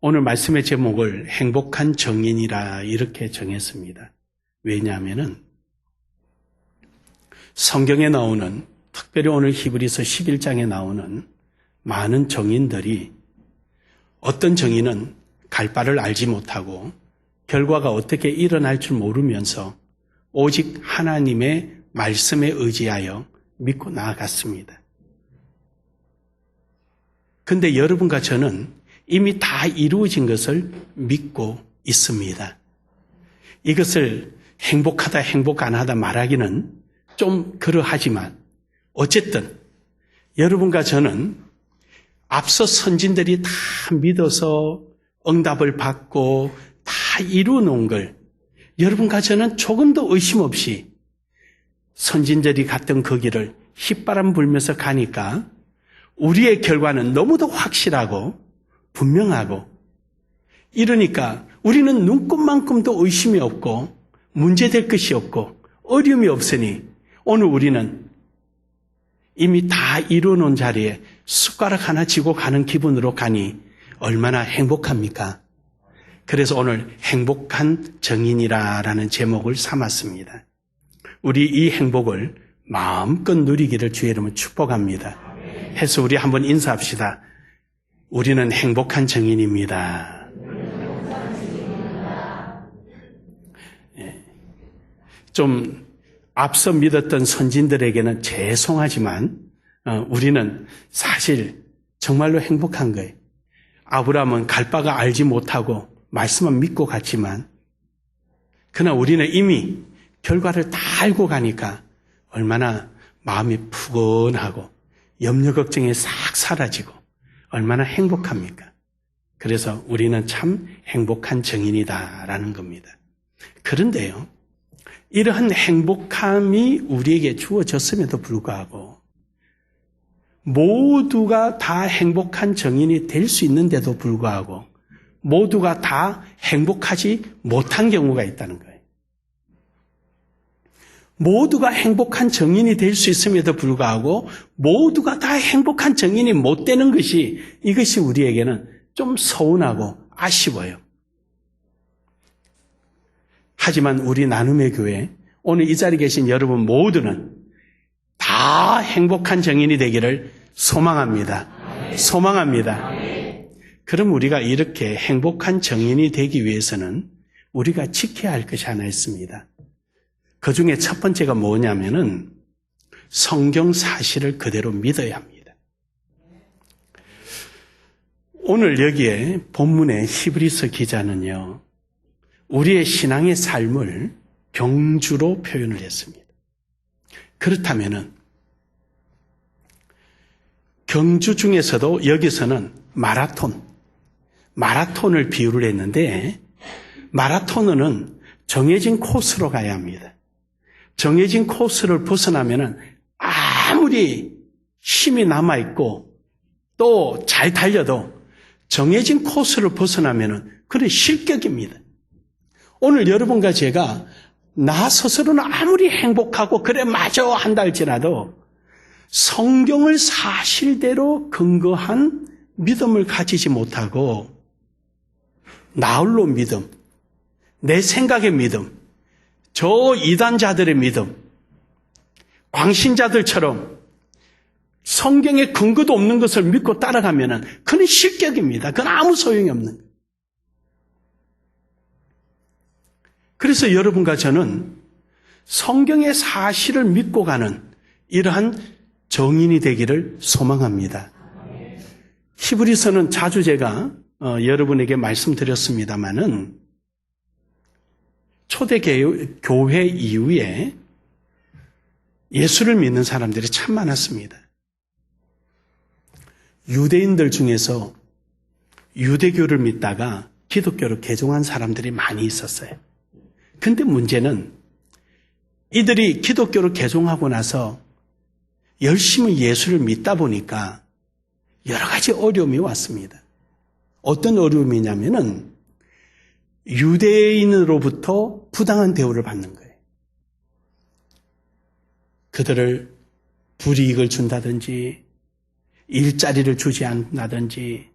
오늘 말씀의 제목을 행복한 정인이라 이렇게 정했습니다. 왜냐하면은 성경에 나오는, 특별히 오늘 히브리서 11장에 나오는 많은 정인들이 어떤 정인은 갈 바를 알지 못하고 결과가 어떻게 일어날 줄 모르면서 오직 하나님의 말씀에 의지하여 믿고 나아갔습니다. 근데 여러분과 저는 이미 다 이루어진 것을 믿고 있습니다. 이것을 행복하다, 행복 안 하다 말하기는 좀 그러하지만 어쨌든 여러분과 저는 앞서 선진들이 다 믿어서 응답을 받고 다 이루어 놓은 걸 여러분과 저는 조금도 의심 없이 선진들이 갔던 그 길을 휘바람 불면서 가니까 우리의 결과는 너무도 확실하고 분명하고, 이러니까 우리는 눈꼽만큼도 의심이 없고 문제될 것이 없고 어려움이 없으니 오늘 우리는 이미 다 이루어놓은 자리에 숟가락 하나 쥐고 가는 기분으로 가니 얼마나 행복합니까? 그래서 오늘 행복한 정인이라는 제목을 삼았습니다. 우리 이 행복을 마음껏 누리기를 주의 이름으로 축복합니다. 해서 우리 한번 인사합시다. 우리는 행복한 정인입니다. 좀 앞서 믿었던 선진들에게는 죄송하지만 우리는 사실 정말로 행복한 거예요. 아브라함은 갈 바가 알지 못하고 말씀만 믿고 갔지만, 그러나 우리는 이미 결과를 다 알고 가니까 얼마나 마음이 푸근하고 염려 걱정이 싹 사라지고 얼마나 행복합니까? 그래서 우리는 참 행복한 정인이다라는 겁니다. 그런데요, 이러한 행복함이 우리에게 주어졌음에도 불구하고 모두가 다 행복한 정인이 될 수 있는데도 불구하고 모두가 다 행복하지 못한 경우가 있다는 거예요. 모두가 행복한 정인이 될 수 있음에도 불구하고 모두가 다 행복한 정인이 못 되는 것이, 이것이 우리에게는 좀 서운하고 아쉬워요. 하지만 우리 나눔의 교회, 오늘 이 자리에 계신 여러분 모두는 다 행복한 정인이 되기를 소망합니다. 소망합니다. 그럼 우리가 이렇게 행복한 정인이 되기 위해서는 우리가 지켜야 할 것이 하나 있습니다. 그 중에 첫 번째가 뭐냐면은 성경 사실을 그대로 믿어야 합니다. 오늘 여기에 본문의 히브리서 기자는요, 우리의 신앙의 삶을 경주로 표현을 했습니다. 그렇다면은 경주 중에서도 여기서는 마라톤을 비유를 했는데, 마라톤은 정해진 코스로 가야 합니다. 정해진 코스를 벗어나면은 아무리 힘이 남아있고 또 잘 달려도 정해진 코스를 벗어나면은 그건 실격입니다. 오늘 여러분과 제가 나 스스로는 아무리 행복하고 그래 맞아 한다 할지라도 성경을 사실대로 근거한 믿음을 가지지 못하고 나홀로 믿음, 내 생각의 믿음, 저 이단자들의 믿음, 광신자들처럼 성경에 근거도 없는 것을 믿고 따라가면 그건 실격입니다. 그건 아무 소용이 없는 거예요. 그래서 여러분과 저는 성경의 사실을 믿고 가는 이러한 정인이 되기를 소망합니다. 히브리서는 자주 제가 여러분에게 말씀드렸습니다마는 초대교회 이후에 예수를 믿는 사람들이 참 많았습니다. 유대인들 중에서 유대교를 믿다가 기독교로 개종한 사람들이 많이 있었어요. 근데 문제는 이들이 기독교로 개종하고 나서 열심히 예수를 믿다 보니까 여러 가지 어려움이 왔습니다. 어떤 어려움이냐면은 유대인으로부터 부당한 대우를 받는 거예요. 그들을 불이익을 준다든지 일자리를 주지 않는다든지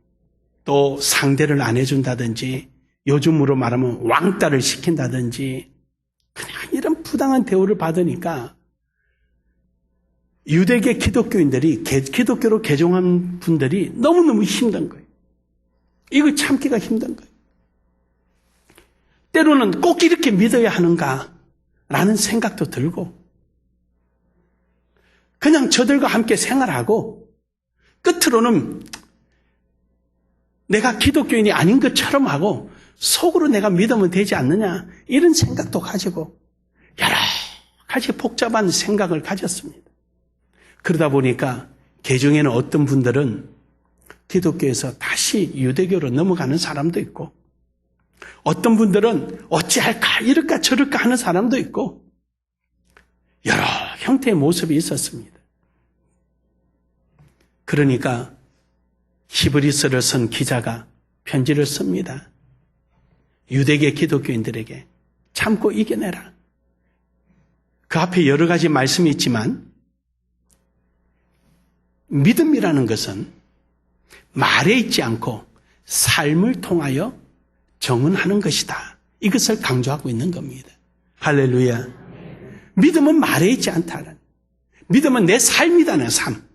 또 상대를 안 해준다든지 요즘으로 말하면 왕따를 시킨다든지 그냥 이런 부당한 대우를 받으니까 유대계 기독교인들이 기독교로 개종한 분들이 너무너무 힘든 거예요. 이걸 참기가 힘든 거예요. 때로는 꼭 이렇게 믿어야 하는가라는 생각도 들고 그냥 저들과 함께 생활하고 끝으로는 내가 기독교인이 아닌 것처럼 하고 속으로 내가 믿으면 되지 않느냐 이런 생각도 가지고 여러 가지 복잡한 생각을 가졌습니다. 그러다 보니까 개종에는 어떤 분들은 기독교에서 다시 유대교로 넘어가는 사람도 있고 어떤 분들은 어찌할까 이럴까 저럴까 하는 사람도 있고 여러 형태의 모습이 있었습니다. 그러니까 히브리서를 쓴 기자가 편지를 씁니다. 유대계 기독교인들에게 참고 이겨내라. 그 앞에 여러 가지 말씀이 있지만 믿음이라는 것은 말에 있지 않고 삶을 통하여 정언하는 것이다. 이것을 강조하고 있는 겁니다. 할렐루야. 믿음은 말에 있지 않다는. 믿음은 내 삶이다는 삶.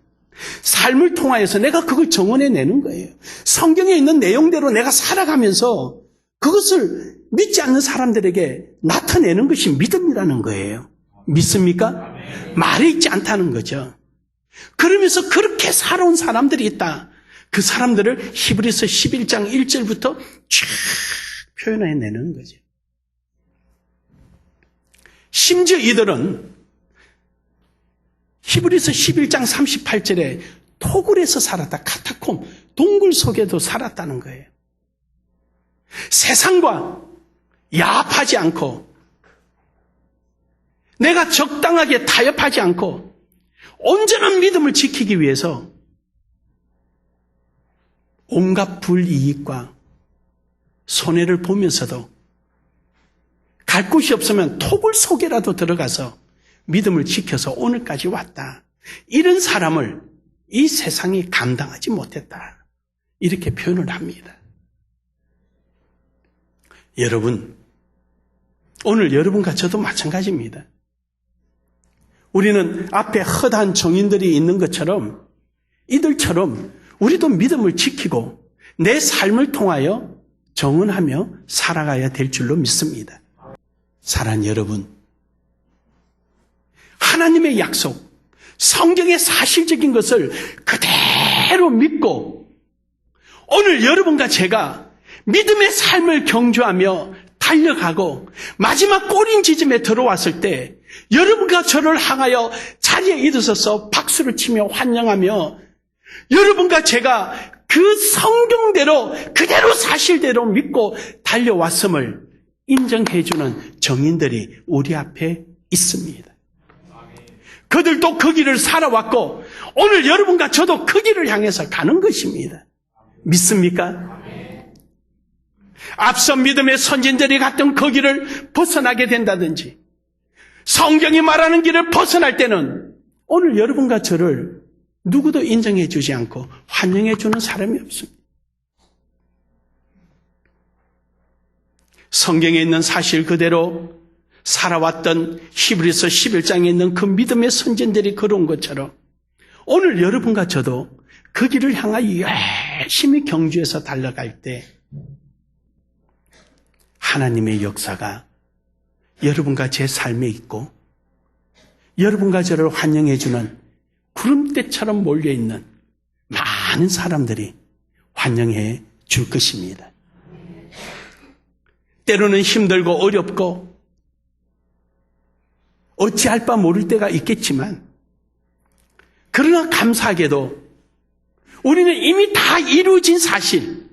삶을 통하여서 내가 그걸 정언해내는 거예요. 성경에 있는 내용대로 내가 살아가면서 그것을 믿지 않는 사람들에게 나타내는 것이 믿음이라는 거예요. 믿습니까? 말에 있지 않다는 거죠. 그러면서 그렇게 살아온 사람들이 있다. 그 사람들을 히브리서 11장 1절부터 쫙 표현해내는 거죠. 심지어 이들은 히브리서 11장 38절에 토굴에서 살았다. 카타콤, 동굴 속에도 살았다는 거예요. 세상과 야합하지 않고 내가 적당하게 타협하지 않고 온전한 믿음을 지키기 위해서 온갖 불이익과 손해를 보면서도 갈 곳이 없으면 토굴 속에라도 들어가서 믿음을 지켜서 오늘까지 왔다. 이런 사람을 이 세상이 감당하지 못했다. 이렇게 표현을 합니다. 여러분, 오늘 여러분과 저도 마찬가지입니다. 우리는 앞에 허다한 정인들이 있는 것처럼 이들처럼 우리도 믿음을 지키고 내 삶을 통하여 정언하며 살아가야 될 줄로 믿습니다. 사랑하는 여러분, 하나님의 약속, 성경의 사실적인 것을 그대로 믿고 오늘 여러분과 제가 믿음의 삶을 경주하며 달려가고 마지막 꼬린 지점에 들어왔을 때 여러분과 저를 향하여 자리에 일어서서 박수를 치며 환영하며 여러분과 제가 그 성경대로 그대로 사실대로 믿고 달려왔음을 인정해주는 정인들이 우리 앞에 있습니다. 그들도 그 길을 살아왔고 오늘 여러분과 저도 그 길을 향해서 가는 것입니다. 믿습니까? 앞서 믿음의 선진들이 갔던 그 길을 벗어나게 된다든지 성경이 말하는 길을 벗어날 때는 오늘 여러분과 저를 누구도 인정해 주지 않고 환영해 주는 사람이 없습니다. 성경에 있는 사실 그대로 살아왔던 히브리서 11장에 있는 그 믿음의 선진들이 걸어온 것처럼 오늘 여러분과 저도 그 길을 향하여 열심히 경주해서 달려갈 때 하나님의 역사가 여러분과 제 삶에 있고 여러분과 저를 환영해 주는 구름대처럼 몰려있는 많은 사람들이 환영해 줄 것입니다. 때로는 힘들고 어렵고 어찌할 바 모를 때가 있겠지만 그러나 감사하게도 우리는 이미 다 이루어진 사실,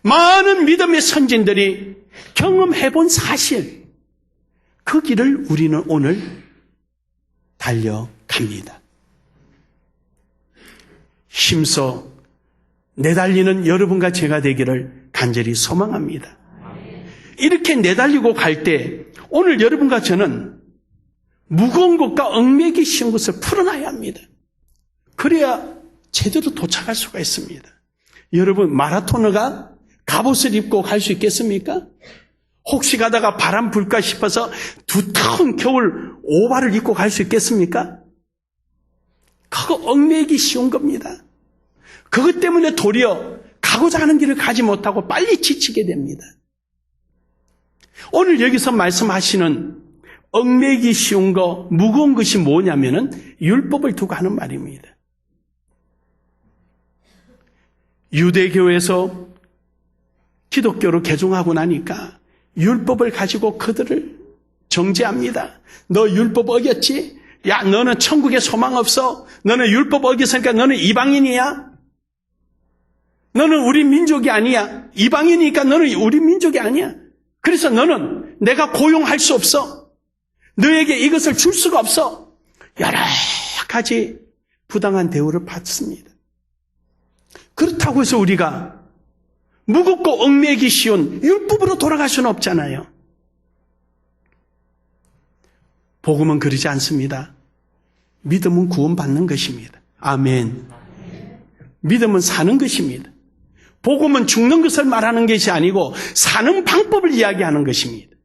많은 믿음의 선진들이 경험해본 사실, 그 길을 우리는 오늘 달려갑니다. 힘써 내달리는 여러분과 제가 되기를 간절히 소망합니다. 이렇게 내달리고 갈 때 오늘 여러분과 저는 무거운 것과 얽매기 쉬운 것을 풀어놔야 합니다. 그래야 제대로 도착할 수가 있습니다. 여러분, 마라토너가 갑옷을 입고 갈 수 있겠습니까? 혹시 가다가 바람 불까 싶어서 두터운 겨울 오바를 입고 갈 수 있겠습니까? 그거 얽매이기 쉬운 겁니다. 그것 때문에 도리어 가고자 하는 길을 가지 못하고 빨리 지치게 됩니다. 오늘 여기서 말씀하시는 얽매이기 쉬운 거, 무거운 것이 뭐냐면은 율법을 두고 하는 말입니다. 유대교에서 기독교로 개종하고 나니까 율법을 가지고 그들을 정죄합니다. 너 율법 어겼지? 야, 너는 천국에 소망 없어? 너는 율법 어겼으니까 너는 이방인이야? 너는 우리 민족이 아니야. 이방인이니까 너는 우리 민족이 아니야. 그래서 너는 내가 고용할 수 없어. 너에게 이것을 줄 수가 없어. 여러 가지 부당한 대우를 받습니다. 그렇다고 해서 우리가 무겁고 얽매이기 쉬운 율법으로 돌아갈 수는 없잖아요. 복음은 그러지 않습니다. 믿음은 구원받는 것입니다. 아멘. 믿음은 사는 것입니다. 복음은 죽는 것을 말하는 것이 아니고 사는 방법을 이야기하는 것입니다.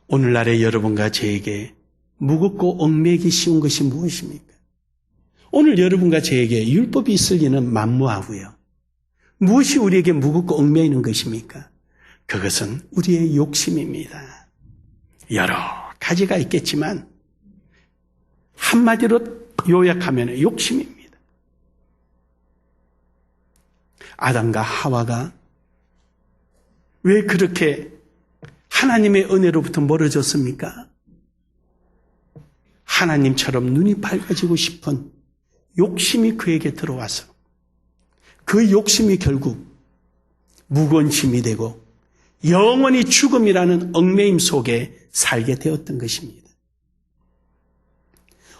오늘날의 여러분과 저에게 무겁고 얽매이기 쉬운 것이 무엇입니까? 오늘 여러분과 저에게 율법이 있을 리는 만무하고요. 무엇이 우리에게 무겁고 얽매이는 것입니까? 그것은 우리의 욕심입니다. 여러 가지가 있겠지만 한마디로 요약하면 욕심입니다. 아담과 하와가 왜 그렇게 하나님의 은혜로부터 멀어졌습니까? 하나님처럼 눈이 밝아지고 싶은 욕심이 그에게 들어와서 그 욕심이 결국 무거운 짐이 되고 영원히 죽음이라는 얽매임 속에 살게 되었던 것입니다.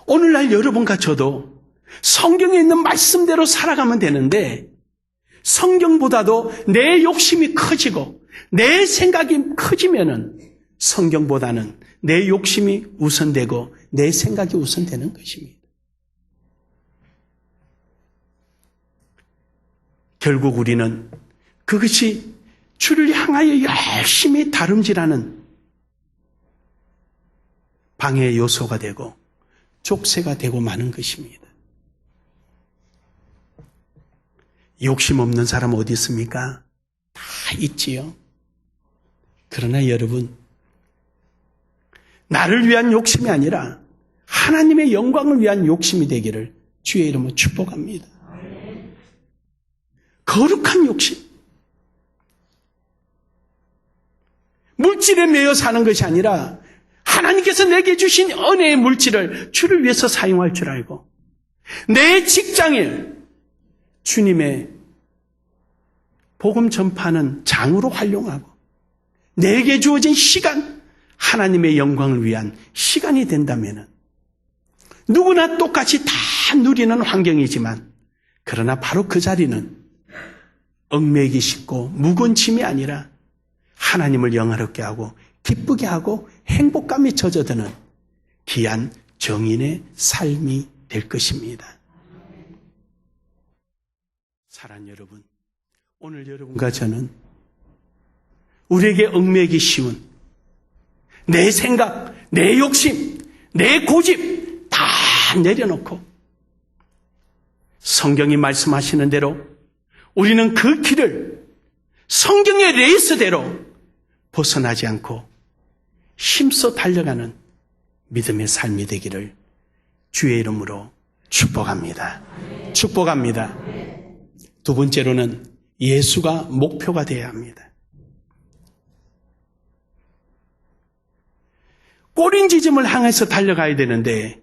오늘날 여러분과 저도 성경에 있는 말씀대로 살아가면 되는데 성경보다도 내 욕심이 커지고 내 생각이 커지면은 성경보다는 내 욕심이 우선되고 내 생각이 우선되는 것입니다. 결국 우리는 그것이 주를 향하여 열심히 다름질하는 방해 요소가 되고 족쇄가 되고 마는 것입니다. 욕심 없는 사람 어디 있습니까? 다 있지요. 그러나 여러분, 나를 위한 욕심이 아니라 하나님의 영광을 위한 욕심이 되기를 주의 이름으로 축복합니다. 거룩한 욕심. 물질에 매여 사는 것이 아니라 하나님께서 내게 주신 은혜의 물질을 주를 위해서 사용할 줄 알고 내 직장을 주님의 복음 전파하는 장으로 활용하고 내게 주어진 시간, 하나님의 영광을 위한 시간이 된다면 누구나 똑같이 다 누리는 환경이지만 그러나 바로 그 자리는 얽매이기 쉽고 무거운 짐이 아니라 하나님을 영화롭게 하고 기쁘게 하고 행복감에 젖어드는 귀한 정인의 삶이 될 것입니다. 사랑하는 여러분, 오늘 여러분과 저는 우리에게 얽매이기 쉬운 내 생각, 내 욕심, 내 고집 다 내려놓고 성경이 말씀하시는 대로 우리는 그 길을 성경의 레이스대로 벗어나지 않고 힘써 달려가는 믿음의 삶이 되기를 주의 이름으로 축복합니다. 축복합니다. 두 번째로는 예수가 목표가 되어야 합니다. 꼬린지점을 향해서 달려가야 되는데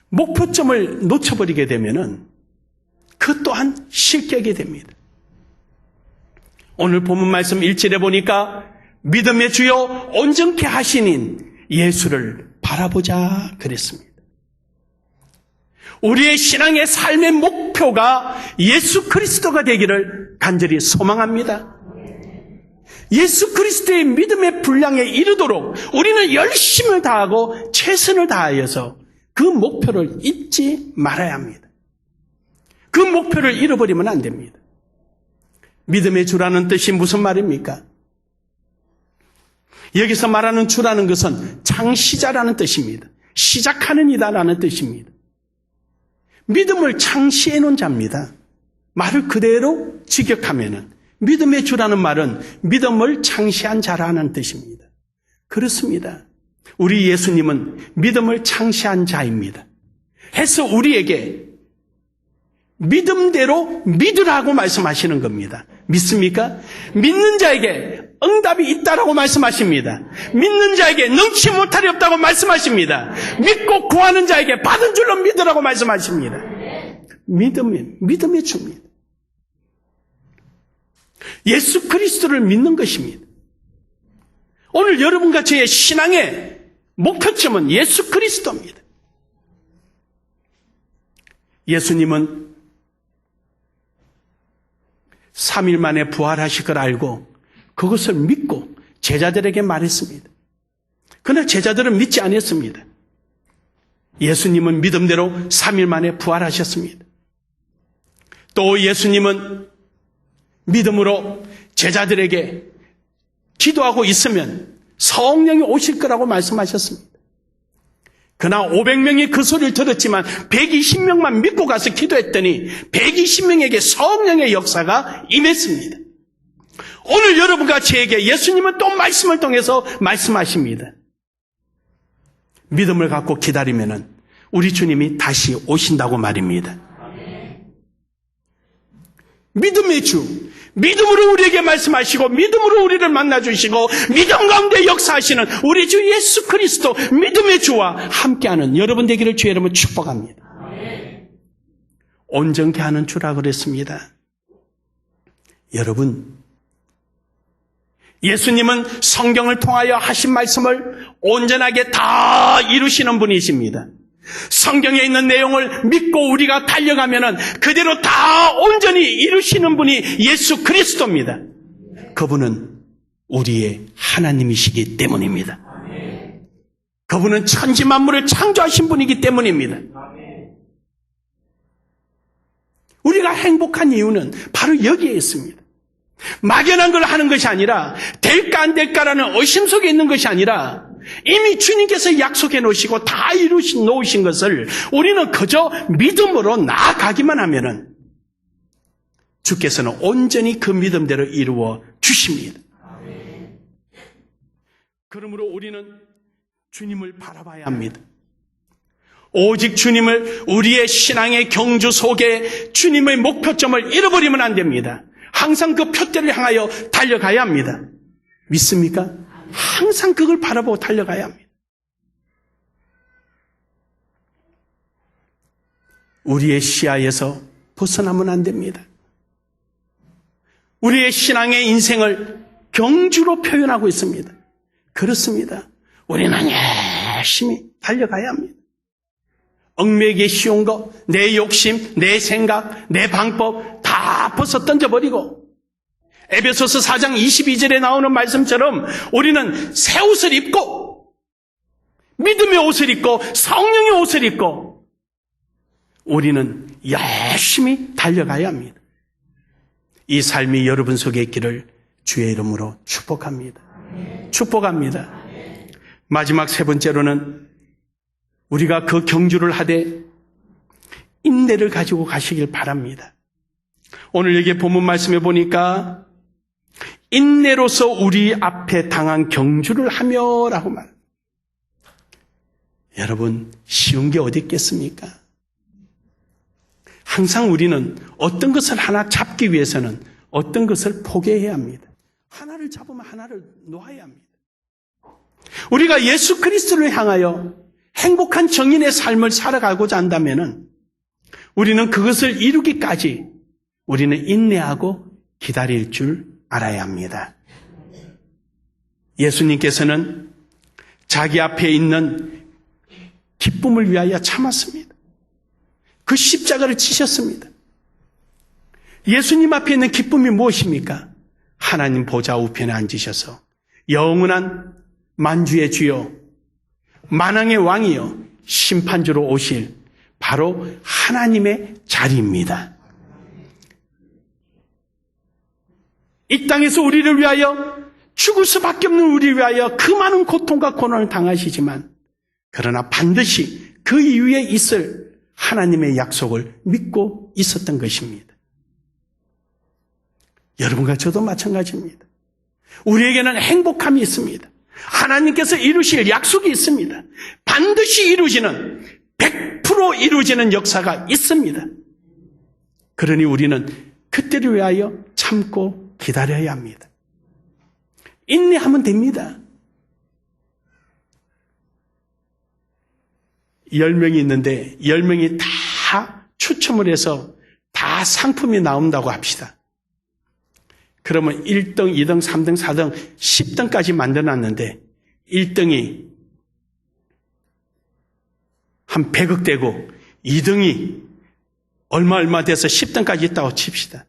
목표점을 놓쳐버리게 되면은 그 또한 실격이 됩니다. 오늘 본문 말씀 1절에 보니까 믿음의 주요 온전케 하시는 예수를 바라보자 그랬습니다. 우리의 신앙의 삶의 목표가 예수 그리스도가 되기를 간절히 소망합니다. 예수 그리스도의 믿음의 분량에 이르도록 우리는 열심을 다하고 최선을 다하여서 그 목표를 잊지 말아야 합니다. 그 목표를 잃어버리면 안 됩니다. 믿음의 주라는 뜻이 무슨 말입니까? 여기서 말하는 주라는 것은 창시자라는 뜻입니다. 시작하는 이다라는 뜻입니다. 믿음을 창시해 놓은 자입니다. 말을 그대로 직역하면은 믿음의 주라는 말은 믿음을 창시한 자라는 뜻입니다. 그렇습니다. 우리 예수님은 믿음을 창시한 자입니다. 해서 우리에게 믿음대로 믿으라고 말씀하시는 겁니다. 믿습니까? 믿는 자에게 응답이 있다라고 말씀하십니다. 믿는 자에게 능치 못할이 없다고 말씀하십니다. 믿고 구하는 자에게 받은 줄로 믿으라고 말씀하십니다. 믿음의 주입니다. 예수 그리스도를 믿는 것입니다. 오늘 여러분과 저의 신앙의 목표점은 예수 그리스도입니다. 예수님은 3일 만에 부활하실 걸 알고 그것을 믿고 제자들에게 말했습니다. 그러나 제자들은 믿지 않았습니다. 예수님은 믿음대로 3일 만에 부활하셨습니다. 또 예수님은 믿음으로 제자들에게 기도하고 있으면 성령이 오실 거라고 말씀하셨습니다. 그러나 500명이 그 소리를 들었지만 120명만 믿고 가서 기도했더니 120명에게 성령의 역사가 임했습니다. 오늘 여러분과 저에게 예수님은 또 말씀을 통해서 말씀하십니다. 믿음을 갖고 기다리면 우리 주님이 다시 오신다고 말입니다. 믿음의 주, 믿음으로 우리에게 말씀하시고 믿음으로 우리를 만나주시고 믿음 가운데 역사하시는 우리 주 예수 그리스도 믿음의 주와 함께하는 여러분 되기를 주의 이름으로 축복합니다. 온전케 하는 주라 그랬습니다. 여러분, 예수님은 성경을 통하여 하신 말씀을 온전하게 다 이루시는 분이십니다. 성경에 있는 내용을 믿고 우리가 달려가면 그대로 다 온전히 이루시는 분이 예수 그리스도입니다. 그분은 우리의 하나님이시기 때문입니다. 그분은 천지 만물을 창조하신 분이기 때문입니다. 우리가 행복한 이유는 바로 여기에 있습니다. 막연한 걸 하는 것이 아니라 될까 안 될까라는 의심 속에 있는 것이 아니라 이미 주님께서 약속해 놓으시고 다 놓으신 것을 우리는 그저 믿음으로 나아가기만 하면은 주께서는 온전히 그 믿음대로 이루어 주십니다. 그러므로 우리는 주님을 바라봐야 합니다. 오직 주님을 우리의 신앙의 경주 속에 주님의 목표점을 잃어버리면 안 됩니다. 항상 그 표대를 향하여 달려가야 합니다. 믿습니까? 항상 그걸 바라보고 달려가야 합니다. 우리의 시야에서 벗어나면 안 됩니다. 우리의 신앙의 인생을 경주로 표현하고 있습니다. 그렇습니다. 우리는 열심히 달려가야 합니다. 얽매이기 쉬운 거, 내 욕심, 내 생각, 내 방법 다 벗어 던져버리고 에베소서 4장 22절에 나오는 말씀처럼 우리는 새 옷을 입고 믿음의 옷을 입고 성령의 옷을 입고 우리는 열심히 달려가야 합니다. 이 삶이 여러분 속에 있기를 주의 이름으로 축복합니다. 축복합니다. 마지막 세 번째로는 우리가 그 경주를 하되 인내를 가지고 가시길 바랍니다. 오늘 여기 본문 말씀에 보니까 인내로서 우리 앞에 당한 경주를 하며라고 말합니다. 여러분, 쉬운 게 어디 있겠습니까? 항상 우리는 어떤 것을 하나 잡기 위해서는 어떤 것을 포기해야 합니다. 하나를 잡으면 하나를 놓아야 합니다. 우리가 예수 그리스도를 향하여 행복한 정인의 삶을 살아가고자 한다면 우리는 그것을 이루기까지 우리는 인내하고 기다릴 줄 알아야 합니다. 예수님께서는 자기 앞에 있는 기쁨을 위하여 참았습니다. 그 십자가를 지셨습니다. 예수님 앞에 있는 기쁨이 무엇입니까? 하나님 보좌 우편에 앉으셔서 영원한 만주의 주요 만왕의 왕이요 심판주로 오실 바로 하나님의 자리입니다. 이 땅에서 우리를 위하여 죽을 수밖에 없는 우리를 위하여 그 많은 고통과 고난을 당하시지만 그러나 반드시 그 이후에 있을 하나님의 약속을 믿고 있었던 것입니다. 여러분과 저도 마찬가지입니다. 우리에게는 행복함이 있습니다. 하나님께서 이루실 약속이 있습니다. 반드시 이루어지는 100% 이루어지는 역사가 있습니다. 그러니 우리는 그때를 위하여 참고 기다려야 합니다. 인내하면 됩니다. 10명이 있는데 10명이 다 추첨을 해서 다 상품이 나온다고 합시다. 그러면 1등, 2등, 3등, 4등, 10등까지 만들어놨는데 1등이 한 100억 되고 2등이 얼마 돼서 10등까지 있다고 칩시다.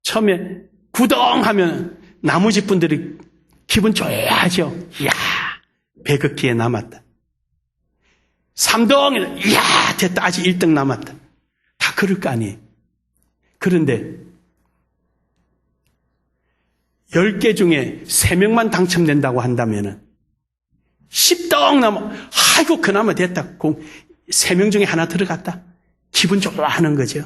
처음에 9등 하면 나머지 분들이 기분 좋아하죠. 이야, 100억 기회 남았다. 3등, 이야, 됐다. 아직 1등 남았다. 다 그럴 거 아니에요. 그런데 10개 중에 3명만 당첨된다고 한다면은 10등 남아, 아이고, 그나마 됐다. 3명 중에 하나 들어갔다. 기분 좋아하는 거죠.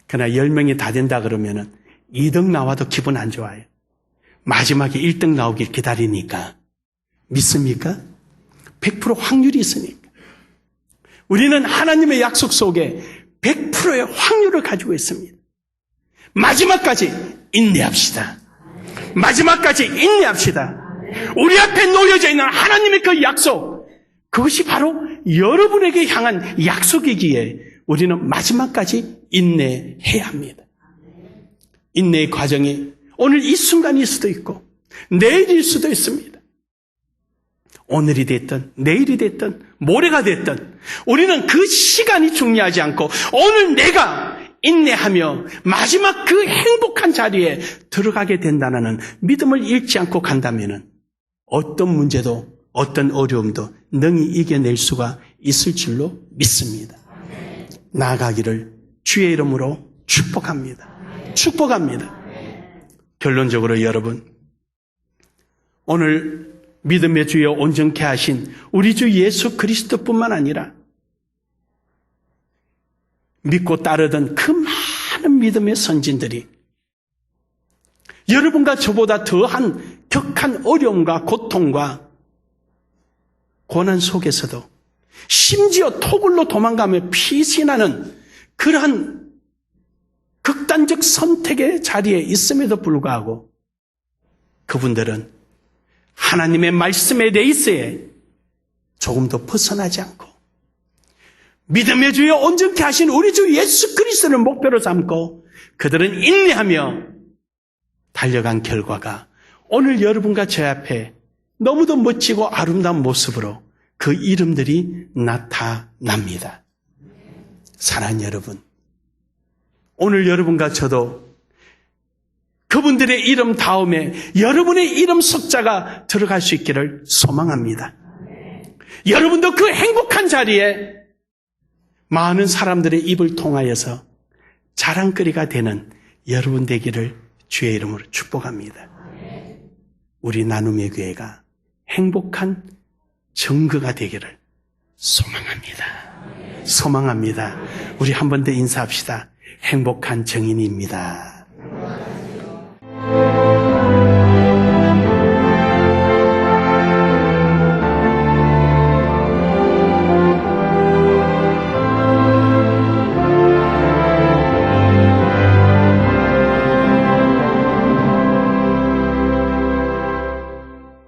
그러나 10명이 다 된다 그러면은 2등 나와도 기분 안 좋아요. 마지막에 1등 나오길 기다리니까. 믿습니까? 100% 확률이 있으니까. 우리는 하나님의 약속 속에 100%의 확률을 가지고 있습니다. 마지막까지 인내합시다. 마지막까지 인내합시다. 우리 앞에 놓여져 있는 하나님의 그 약속, 그것이 바로 여러분에게 향한 약속이기에 우리는 마지막까지 인내해야 합니다. 인내의 과정이 오늘 이 순간일 수도 있고 내일일 수도 있습니다. 오늘이 됐든 내일이 됐든 모레가 됐든 우리는 그 시간이 중요하지 않고 오늘 내가 인내하며 마지막 그 행복한 자리에 들어가게 된다는 믿음을 잃지 않고 간다면 어떤 문제도 어떤 어려움도 능히 이겨낼 수가 있을 줄로 믿습니다. 나아가기를 주의 이름으로 축복합니다. 축복합니다. 결론적으로 여러분, 오늘 믿음의 주여 온전케 하신 우리 주 예수 그리스도뿐만 아니라 믿고 따르던 그 많은 믿음의 선진들이 여러분과 저보다 더한 격한 어려움과 고통과 고난 속에서도 심지어 토굴로 도망가며 피신하는 그러한 극단적 선택의 자리에 있음에도 불구하고 그분들은 하나님의 말씀의 레이스에 조금도 벗어나지 않고 믿음의 주여 온전케 하신 우리 주 예수 그리스도를 목표로 삼고 그들은 인내하며 달려간 결과가 오늘 여러분과 제 앞에 너무도 멋지고 아름다운 모습으로 그 이름들이 나타납니다. 사랑하는 여러분, 오늘 여러분과 저도 그분들의 이름 다음에 여러분의 이름 석자가 들어갈 수 있기를 소망합니다. 여러분도 그 행복한 자리에 많은 사람들의 입을 통하여서 자랑거리가 되는 여러분 되기를 주의 이름으로 축복합니다. 우리 나눔의 교회가 행복한 증거가 되기를 소망합니다. 소망합니다. 우리 한 번 더 인사합시다. 행복한 증인입니다.